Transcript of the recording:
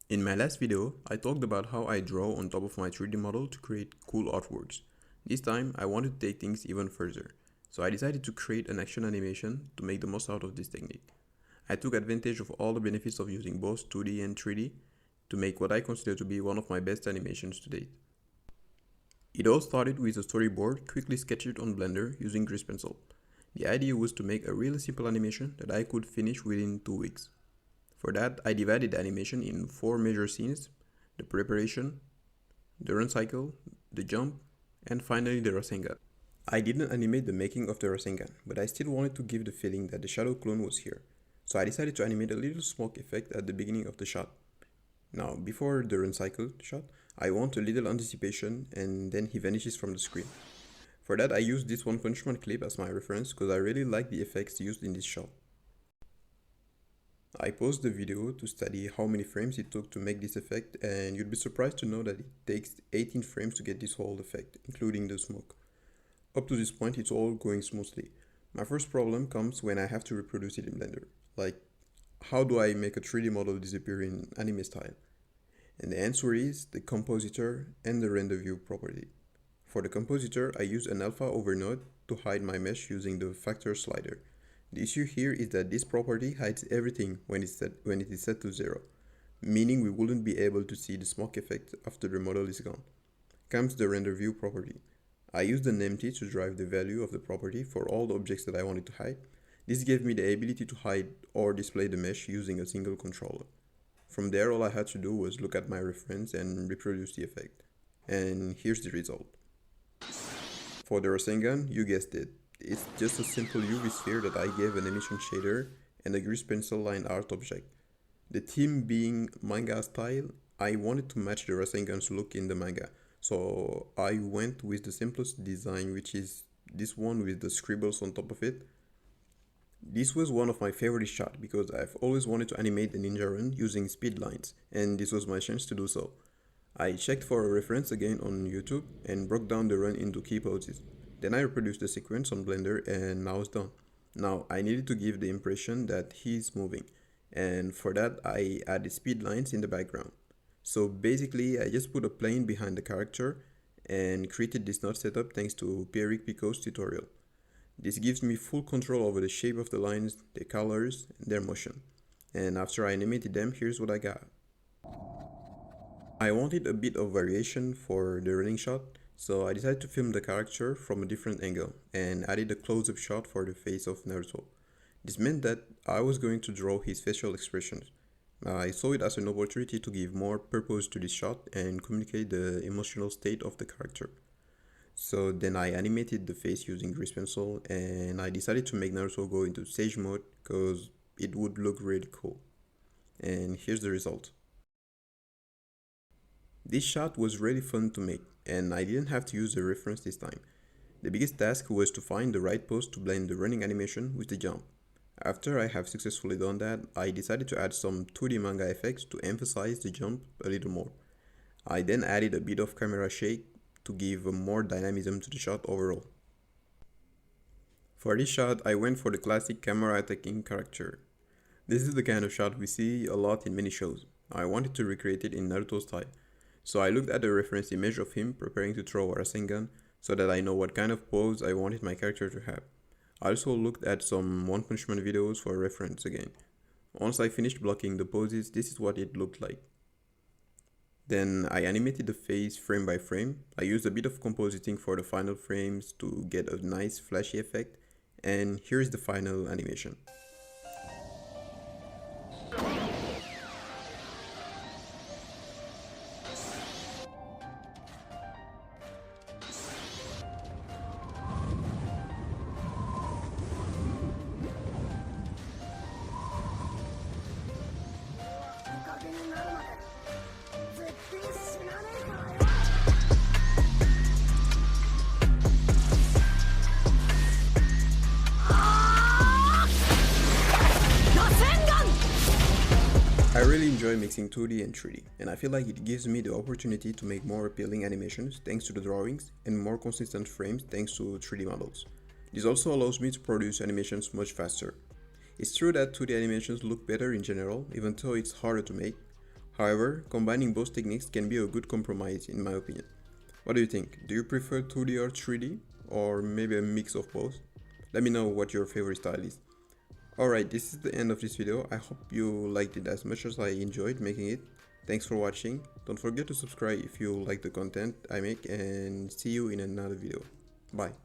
In my last video, I talked about how I draw on top of my 3D model to create cool artworks. This time, I wanted to take things even further, so I decided to create an action animation to make the most out of this technique. I took advantage of all the benefits of using both 2D and 3D to make what I consider to be one of my best animations to date. It all started with a storyboard quickly sketched on Blender using grease pencil. The idea was to make a really simple animation that I could finish within 2 weeks. For that, I divided the animation in 4 major scenes: the preparation, the run cycle, the jump, and finally the Rasengan. I didn't animate the making of the Rasengan, but I still wanted to give the feeling that the shadow clone was here. So I decided to animate a little smoke effect at the beginning of the shot. Now, before the run cycle shot, I want a little anticipation and then he vanishes from the screen. For that, I used this One Punch Man clip as my reference because I really like the effects used in this shot. I paused the video to study how many frames it took to make this effect, and you'd be surprised to know that it takes 18 frames to get this whole effect, including the smoke. Up to this point, it's all going smoothly. My first problem comes when I have to reproduce it in Blender. Like, how do I make a 3D model disappear in anime style? And the answer is the compositor and the render view property. For the compositor, I use an alpha over node to hide my mesh using the factor slider. The issue here is that this property hides everything when it is set to 0, meaning we wouldn't be able to see the smoke effect after the model is gone. Comes the render view property. I used an empty to drive the value of the property for all the objects that I wanted to hide. This gave me the ability to hide or display the mesh using a single controller. From there, all I had to do was look at my reference and reproduce the effect. And here's the result. For the Rasengan, you guessed it. It's just a simple UV sphere that I gave an emission shader and a grease pencil line art object. The theme being manga style, I wanted to match the Rasengan's look in the manga, so I went with the simplest design, which is this one with the scribbles on top of it. This was one of my favorite shots because I've always wanted to animate a ninja run using speed lines, and this was my chance to do so. I checked for a reference again on YouTube and broke down the run into key poses. Then I reproduced the sequence on Blender and now it's done. Now I needed to give the impression that he's moving, and for that I added speed lines in the background. So basically I just put a plane behind the character and created this node setup thanks to Pierrick Pico's tutorial. This gives me full control over the shape of the lines, their colors, and their motion. And after I animated them, here's what I got. I wanted a bit of variation for the running shot, so I decided to film the character from a different angle and added a close-up shot for the face of Naruto. This meant that I was going to draw his facial expressions. I saw it as an opportunity to give more purpose to this shot and communicate the emotional state of the character. So then I animated the face using grease pencil and I decided to make Naruto go into Sage mode because it would look really cool. And here's the result. This shot was really fun to make and I didn't have to use a reference this time. The biggest task was to find the right pose to blend the running animation with the jump. After I have successfully done that, I decided to add some 2D manga effects to emphasize the jump a little more. I then added a bit of camera shake to give more dynamism to the shot overall. For this shot, I went for the classic camera attacking character. This is the kind of shot we see a lot in many shows. I wanted to recreate it in Naruto style. So I looked at the reference image of him preparing to throw a Rasengan so that I know what kind of pose I wanted my character to have. I also looked at some One Punch Man videos for reference again. Once I finished blocking the poses, this is what it looked like. Then I animated the face frame by frame. I used a bit of compositing for the final frames to get a nice flashy effect, and here's the final animation. I really enjoy mixing 2D and 3D, and I feel like it gives me the opportunity to make more appealing animations thanks to the drawings and more consistent frames thanks to 3D models. This also allows me to produce animations much faster. It's true that 2D animations look better in general, even though it's harder to make. However, combining both techniques can be a good compromise in my opinion. What do you think? Do you prefer 2D or 3D? Or maybe a mix of both? Let me know what your favorite style is. Alright, this is the end of this video. I hope you liked it as much as I enjoyed making it. Thanks for watching. Don't forget to subscribe if you like the content I make, and see you in another video. Bye.